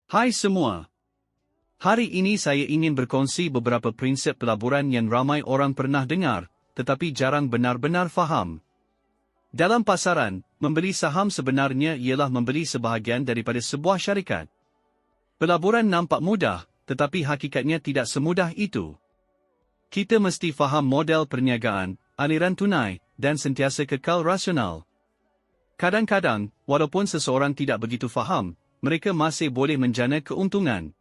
Hai semua. Hari ini saya ingin berkongsi beberapa prinsip pelaburan yang ramai orang pernah dengar, tetapi jarang benar-benar faham. Dalam pasaran, membeli saham sebenarnya ialah membeli sebahagian daripada sebuah syarikat. Pelaburan nampak mudah, tetapi hakikatnya tidak semudah itu. Kita mesti faham model perniagaan, aliran tunai, dan sentiasa kekal rasional. Kadang-kadang, walaupun seseorang tidak begitu faham, mereka masih boleh menjana keuntungan.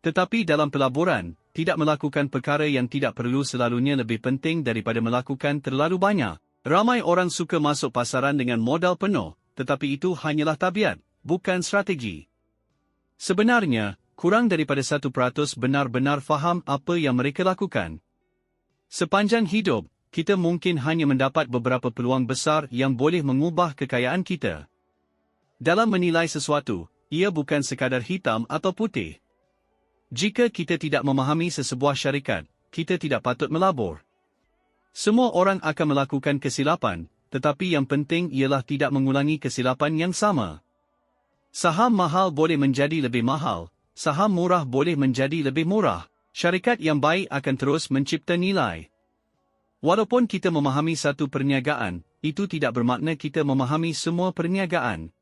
Tetapi dalam pelaburan, tidak melakukan perkara yang tidak perlu selalunya lebih penting daripada melakukan terlalu banyak. Ramai orang suka masuk pasaran dengan modal penuh, tetapi itu hanyalah tabiat, bukan strategi. Sebenarnya, kurang daripada 1% benar-benar faham apa yang mereka lakukan. Sepanjang hidup, kita mungkin hanya mendapat beberapa peluang besar yang boleh mengubah kekayaan kita. Dalam menilai sesuatu, ia bukan sekadar hitam atau putih. Jika kita tidak memahami sesebuah syarikat, kita tidak patut melabur. Semua orang akan melakukan kesilapan, tetapi yang penting ialah tidak mengulangi kesilapan yang sama. Saham mahal boleh menjadi lebih mahal, saham murah boleh menjadi lebih murah. Syarikat yang baik akan terus mencipta nilai. Walaupun kita memahami satu perniagaan, itu tidak bermakna kita memahami semua perniagaan.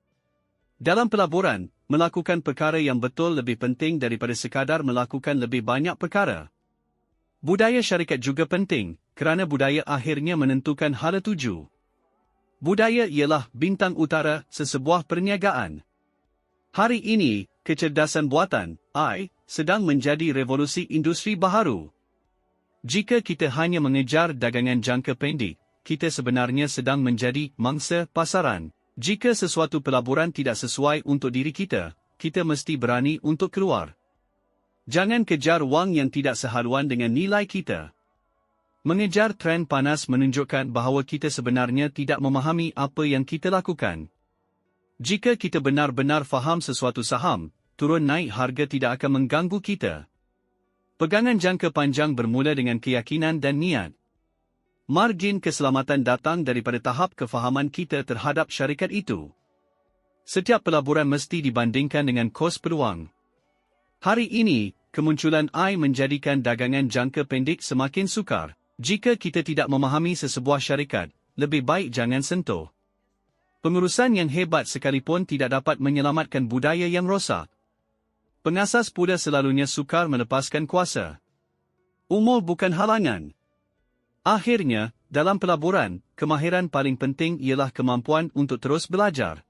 Dalam pelaburan, melakukan perkara yang betul lebih penting daripada sekadar melakukan lebih banyak perkara. Budaya syarikat juga penting, kerana budaya akhirnya menentukan hala tuju. Budaya ialah bintang utara sesebuah perniagaan. Hari ini, kecerdasan buatan, AI, sedang menjadi revolusi industri baharu. Jika kita hanya mengejar dagangan jangka pendek, kita sebenarnya sedang menjadi mangsa pasaran. Jika sesuatu pelaburan tidak sesuai untuk diri kita, kita mesti berani untuk keluar. Jangan kejar wang yang tidak sehaluan dengan nilai kita. Mengejar tren panas menunjukkan bahawa kita sebenarnya tidak memahami apa yang kita lakukan. Jika kita benar-benar faham sesuatu saham, turun naik harga tidak akan mengganggu kita. Pegangan jangka panjang bermula dengan keyakinan dan niat. Margin keselamatan datang daripada tahap kefahaman kita terhadap syarikat itu. Setiap pelaburan mesti dibandingkan dengan kos peluang. Hari ini, kemunculan AI menjadikan dagangan jangka pendek semakin sukar. Jika kita tidak memahami sesebuah syarikat, lebih baik jangan sentuh. Pengurusan yang hebat sekalipun tidak dapat menyelamatkan budaya yang rosak. Pengasas pula selalunya sukar melepaskan kuasa. Umur bukan halangan. Akhirnya, dalam pelaburan, kemahiran paling penting ialah kemampuan untuk terus belajar.